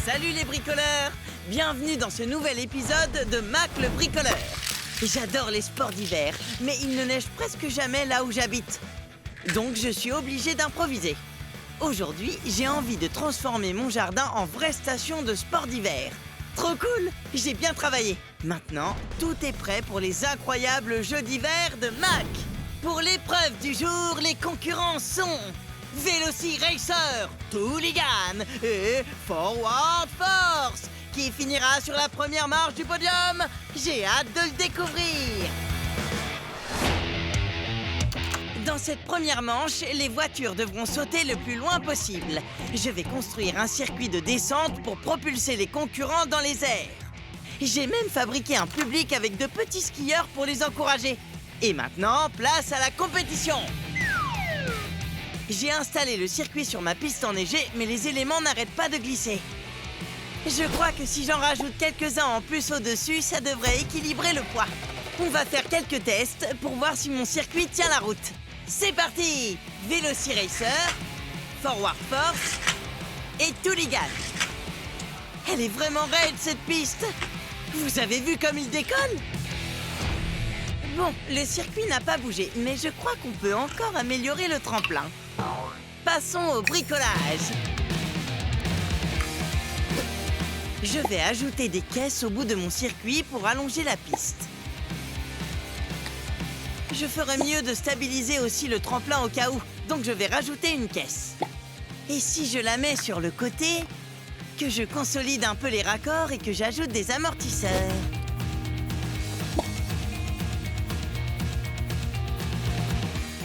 Salut les bricoleurs! Bienvenue dans ce nouvel épisode de Mac le bricoleur. J'adore les sports d'hiver, mais il ne neige presque jamais là où j'habite. Donc je suis obligé d'improviser. Aujourd'hui, j'ai envie de transformer mon jardin en vraie station de sport d'hiver. Trop cool! J'ai bien travaillé. Maintenant, tout est prêt pour les incroyables jeux d'hiver de Mac. Pour l'épreuve du jour, les concurrents sont Velociracer, Tooligan et Forward Force. Qui finira sur la première marche du podium? J'ai hâte de le découvrir. Dans cette première manche, les voitures devront sauter le plus loin possible. Je vais construire un circuit de descente pour propulser les concurrents dans les airs. J'ai même fabriqué un public avec de petits skieurs pour les encourager. Et maintenant, place à la compétition. J'ai installé le circuit sur ma piste enneigée, mais les éléments n'arrêtent pas de glisser. Je crois que si j'en rajoute quelques-uns en plus au-dessus, ça devrait équilibrer le poids. On va faire quelques tests pour voir si mon circuit tient la route. C'est parti! Velociracer, Forward Force et Tooligan. Elle est vraiment raide cette piste! Vous avez vu comme il décolle? Bon, le circuit n'a pas bougé, mais je crois qu'on peut encore améliorer le tremplin. Passons au bricolage. Je vais ajouter des caisses au bout de mon circuit pour allonger la piste. Je ferais mieux de stabiliser aussi le tremplin au cas où, donc je vais rajouter une caisse. Et si je la mets sur le côté, que je consolide un peu les raccords et que j'ajoute des amortisseurs.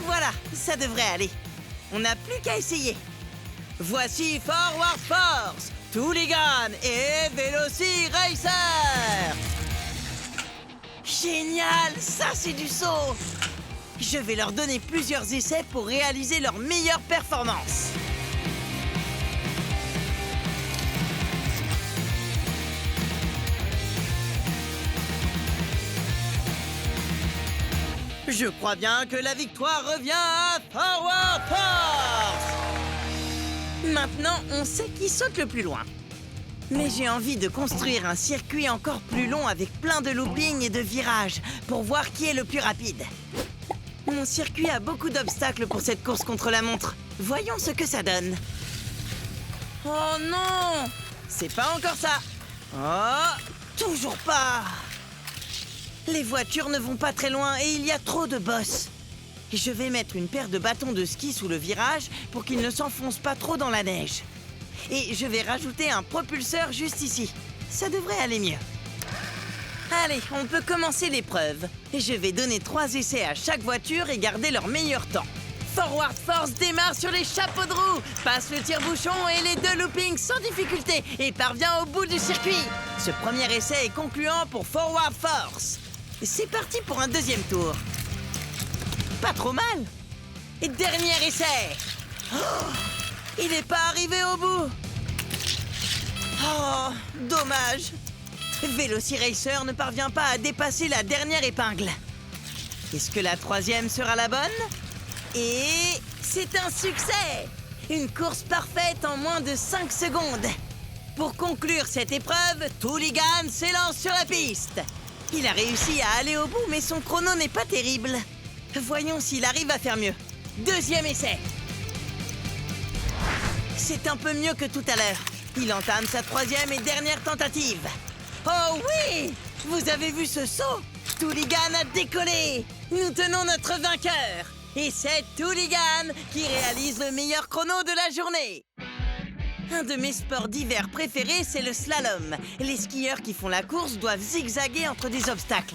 Voilà, ça devrait aller. On n'a plus qu'à essayer. Voici Forward Force, Tooligan et Velociracer. Génial, ça c'est du saut. Je vais leur donner plusieurs essais pour réaliser leur meilleure performance. Je crois bien que la victoire revient à Forward Force. Maintenant, on sait qui saute le plus loin. Mais j'ai envie de construire un circuit encore plus long avec plein de loopings et de virages pour voir qui est le plus rapide. Mon circuit a beaucoup d'obstacles pour cette course contre la montre. Voyons ce que ça donne. Oh non! C'est pas encore ça. Oh, toujours pas. Les voitures ne vont pas très loin et il y a trop de bosses. Je vais mettre une paire de bâtons de ski sous le virage pour qu'ils ne s'enfoncent pas trop dans la neige. Et je vais rajouter un propulseur juste ici. Ça devrait aller mieux. Allez, on peut commencer l'épreuve. Je vais donner 3 essais à chaque voiture et garder leur meilleur temps. Forward Force démarre sur les chapeaux de roue, passe le tire-bouchon et les 2 loopings sans difficulté et parvient au bout du circuit. Ce premier essai est concluant pour Forward Force. C'est parti pour un deuxième tour. Pas trop mal. Et dernier essai. Oh, il n'est pas arrivé au bout. Oh, dommage. Velociracer ne parvient pas à dépasser la dernière épingle. Est-ce que la 3e sera la bonne? Et c'est un succès! Une course parfaite en moins de 5 secondes. Pour conclure cette épreuve, Tooligan s'élance sur la piste. Il a réussi à aller au bout, mais son chrono n'est pas terrible. Voyons s'il arrive à faire mieux. Deuxième essai. C'est un peu mieux que tout à l'heure. Il entame sa 3e et dernière tentative. Oh oui! Vous avez vu ce saut? Tooligan a décollé! Nous tenons notre vainqueur! Et c'est Tooligan qui réalise le meilleur chrono de la journée. Un de mes sports d'hiver préférés, c'est le slalom. Les skieurs qui font la course doivent zigzaguer entre des obstacles.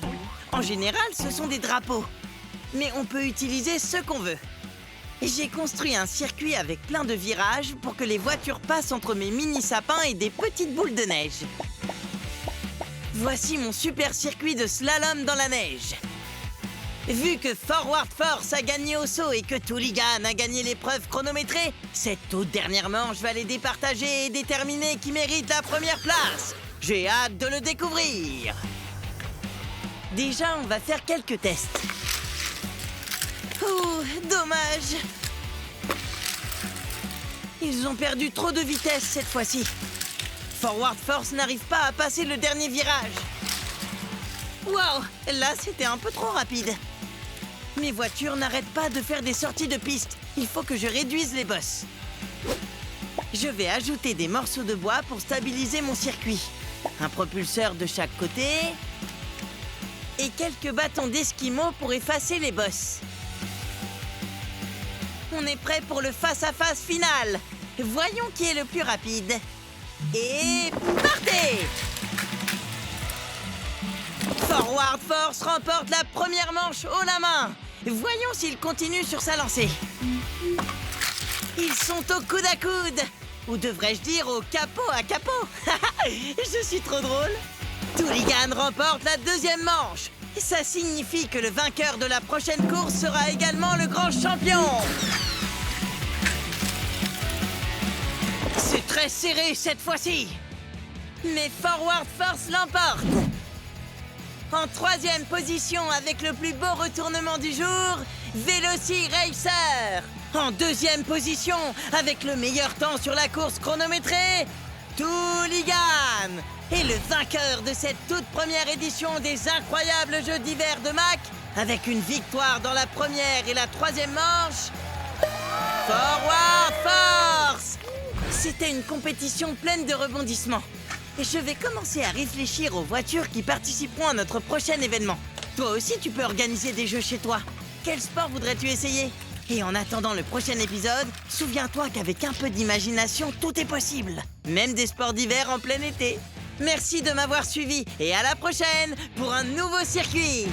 En général, ce sont des drapeaux. Mais on peut utiliser ce qu'on veut. J'ai construit un circuit avec plein de virages pour que les voitures passent entre mes mini-sapins et des petites boules de neige. Voici mon super circuit de slalom dans la neige. Vu que Forward Force a gagné au saut et que Tooligan a gagné l'épreuve chronométrée, cette toute dernière manche va les départager et déterminer qui mérite la première place. J'ai hâte de le découvrir. Déjà, on va faire quelques tests. Ouh, dommage. Ils ont perdu trop de vitesse cette fois-ci. Forward Force n'arrive pas à passer le dernier virage. Wow, là c'était un peu trop rapide. Mes voitures n'arrêtent pas de faire des sorties de piste. Il faut que je réduise les bosses. Je vais ajouter des morceaux de bois pour stabiliser mon circuit. Un propulseur de chaque côté. Et quelques bâtons d'esquimaux pour effacer les bosses. On est prêt pour le face-à-face final. Voyons qui est le plus rapide. Et partez! Forward Force remporte la première manche haut la main. Voyons s'il continue sur sa lancée. Ils sont au coude à coude. Ou devrais-je dire au capot à capot. Je suis trop drôle. Tooligan remporte la deuxième manche. Ça signifie que le vainqueur de la prochaine course sera également le grand champion. C'est très serré cette fois-ci. Mais Forward Force l'emporte. En troisième position avec le plus beau retournement du jour, Veloci Racer. En deuxième position avec le meilleur temps sur la course chronométrée, Tooligan. Et le vainqueur de cette toute première édition des incroyables Jeux d'hiver de Mac, avec une victoire dans la première et la troisième manche, Forward Force. C'était une compétition pleine de rebondissements. Et je vais commencer à réfléchir aux voitures qui participeront à notre prochain événement. Toi aussi, tu peux organiser des jeux chez toi. Quel sport voudrais-tu essayer? Et en attendant le prochain épisode, souviens-toi qu'avec un peu d'imagination, tout est possible. Même des sports d'hiver en plein été. Merci de m'avoir suivi et à la prochaine pour un nouveau circuit.